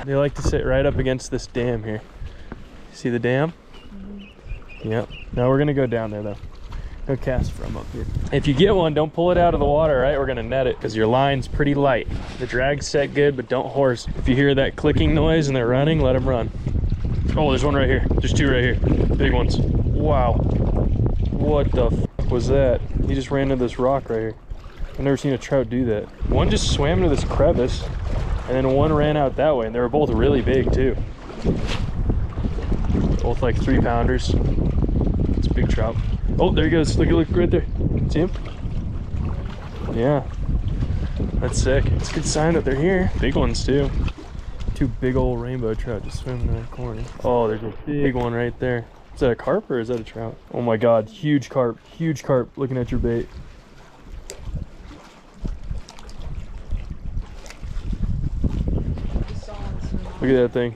They like to sit right up against this dam here. See the dam? Yep. Now we're gonna go down there though. Go cast from up here. If you get one, don't pull it out of the water, right? We're gonna net it because your line's pretty light. The drag's set good, but don't horse. If you hear that clicking noise and they're running, let them run. Oh, there's one right here. There's two right here. Big ones. Wow. What the f was that? He just ran into this rock right here. I've never seen a trout do that. One just swam into this crevice, and then one ran out that way, and they were both really big too. Both like 3-pounders. It's a big trout. Oh, there he goes. Look right there. See him? Yeah. That's sick. It's a good sign that they're here. Big ones too. Two big old rainbow trout just swimming in that corner. Oh, there's a big one right there. Is that a carp or is that a trout? Oh my God, huge carp looking at your bait. Look at that thing.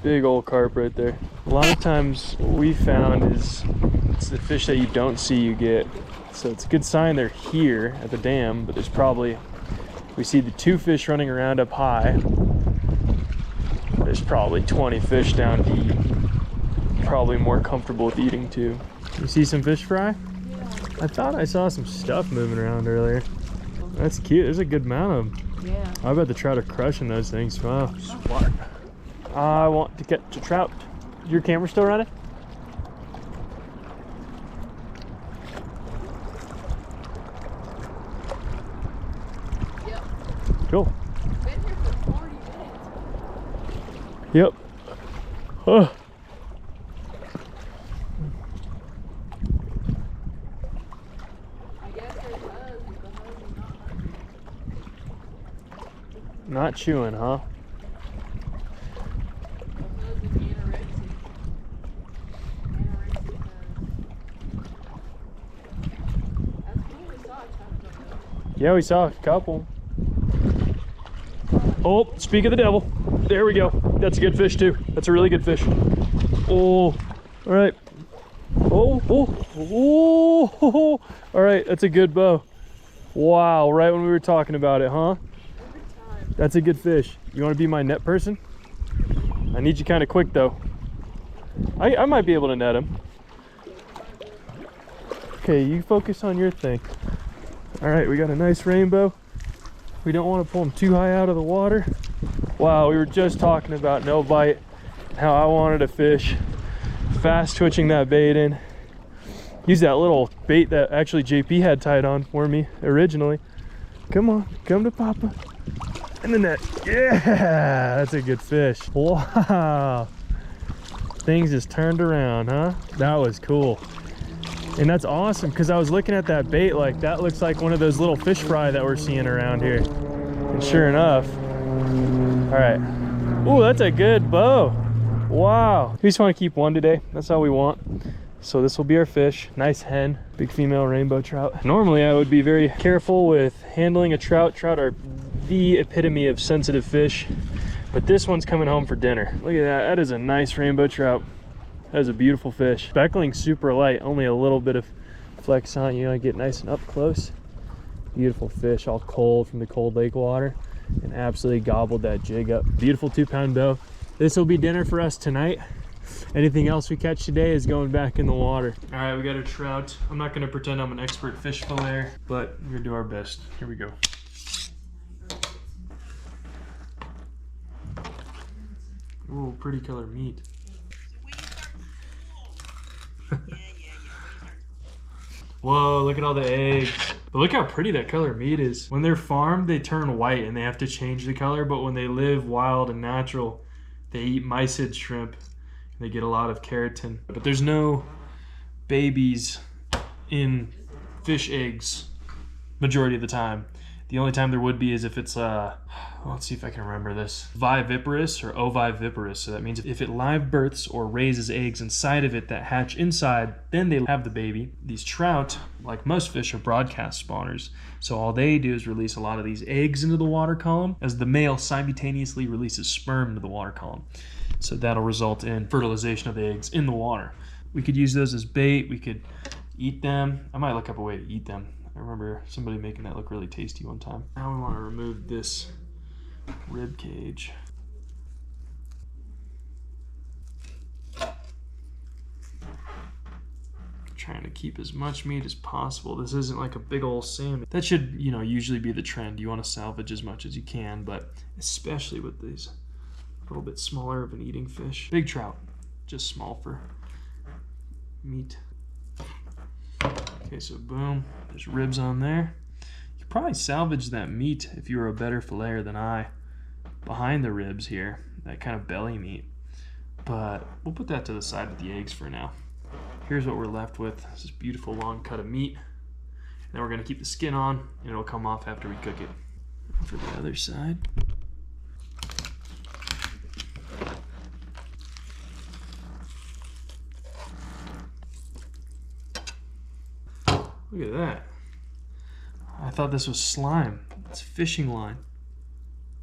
Big old carp right there. A lot of times what we found is it's the fish that you don't see you get. So it's a good sign they're here at the dam, but there's probably, we see the 2 fish running around up high. There's probably 20 fish down deep. Probably more comfortable with eating too. You see some fish fry? Yeah. I thought I saw some stuff moving around earlier. That's cute. There's a good amount of them. Yeah. I bet the trout are crushing those things. Wow. Smart. I want to catch a trout. Is your camera still running? Yep. Cool. Been here for 40 minutes. Yep. Oh. Not chewing, huh? Yeah, we saw a couple. Oh, speak of the devil. There we go. That's a good fish too. That's a really good fish. Oh, all right. Oh. All right, that's a good bow. Wow, right when we were talking about it, huh? That's a good fish. You want to be my net person? I need you kind of quick though. I might be able to net him. Okay, you focus on your thing. All right, we got a nice rainbow. We don't want to pull him too high out of the water. Wow, we were just talking about no bite, how I wanted a fish. Fast twitching that bait in. Use that little bait that actually JP had tied on for me originally. Come on, come to Papa. In the net. Yeah, that's a good fish. Wow. Things just turned around, huh? That was cool. And that's awesome because I was looking at that bait like that looks like one of those little fish fry that we're seeing around here. And sure enough. All right. Ooh, that's a good bow. Wow. We just want to keep one today. That's all we want. So this will be our fish. Nice hen, big female rainbow trout. Normally I would be very careful with handling a trout. Trout are the epitome of sensitive fish, but this one's coming home for dinner. Look at that. That is a nice rainbow trout. That is a beautiful fish. Speckling's super light, only a little bit of flex on. You know, get nice and up close. Beautiful fish, all cold from the cold lake water, and absolutely gobbled that jig up. Beautiful 2-pound bow. This will be dinner for us tonight. Anything else we catch today is going back in the water. All right, we got a trout. I'm not gonna pretend I'm an expert fish filleter, but we're gonna do our best. Here we go. Ooh, pretty color meat. Whoa, look at all the eggs. But look how pretty that color meat is. When they're farmed, they turn white and they have to change the color, but when they live wild and natural, they eat mysid shrimp. They get a lot of keratin. But there's no babies in fish eggs majority of the time. The only time there would be is if it's let's see if I can remember this, viviparous or oviviparous. So that means if it live births or raises eggs inside of it that hatch inside, then they have the baby. These trout, like most fish, are broadcast spawners. So all they do is release a lot of these eggs into the water column as the male simultaneously releases sperm into the water column. So that'll result in fertilization of the eggs in the water. We could use those as bait. We could eat them. I might look up a way to eat them. I remember somebody making that look really tasty one time. Now we want to remove this rib cage. trying to keep as much meat as possible. This isn't like a big old salmon. That should, you know, usually be the trend. You want to salvage as much as you can, but especially with these a little bit smaller of an eating fish. Big trout, just small for meat. Okay, so boom, there's ribs on there. You could probably salvage that meat if you were a better filleter than I behind the ribs here, that kind of belly meat. But we'll put that to the side with the eggs for now. Here's what we're left with. This beautiful long cut of meat. And then we're gonna keep the skin on and it'll come off after we cook it. For the other side. Look at that. I thought this was slime. It's fishing line.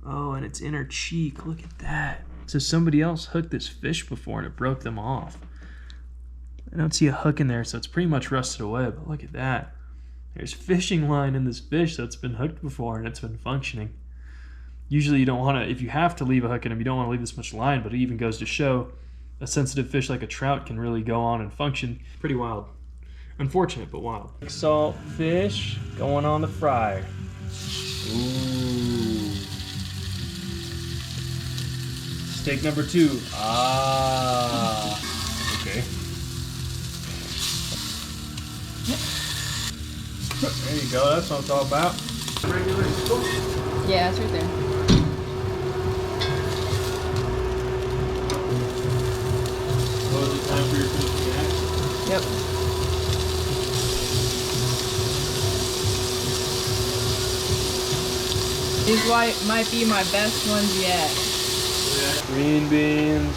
Oh, and it's inner cheek. Look at that. So somebody else hooked this fish before and it broke them off. I don't see a hook in there, so it's pretty much rusted away, but look at that. There's fishing line in this fish that's been hooked before and it's been functioning. Usually you don't want to, if you have to leave a hook in them, you don't want to leave this much line, but it even goes to show a sensitive fish like a trout can really go on and function. Pretty wild. Unfortunate, but wild. Salt fish going on the fryer. Ooh. Steak number 2. Ah. Okay. There you go. That's what it's all about. Regular spoon. Yeah, it's right there. What is it time for your fish? Yep. These might be my best ones yet. Green beans,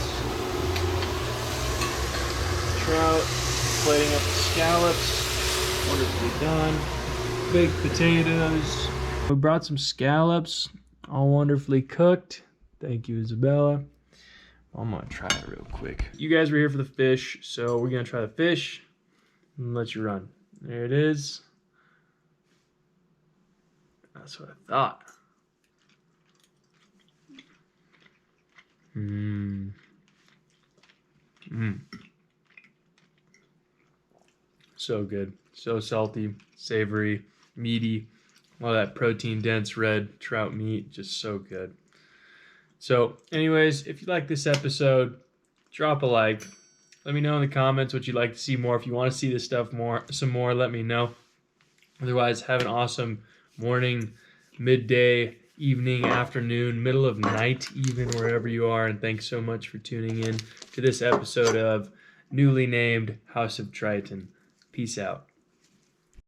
trout, plating up the scallops, wonderfully done. Baked potatoes. We brought some scallops, all wonderfully cooked. Thank you, Isabella. I'm gonna try it real quick. You guys were here for the fish, so we're gonna try the fish and let you run. There it is. That's what I thought. So good. So salty, savory, meaty. All that protein dense red trout meat. Just so good. So anyways, if you like this episode, drop a like. Let me know in the comments what you'd like to see more. If you want to see this stuff some more, let me know. Otherwise, have an awesome morning, midday, evening, afternoon, middle of night, even wherever you are. And thanks so much for tuning in to this episode of newly named House of Triton. Peace out.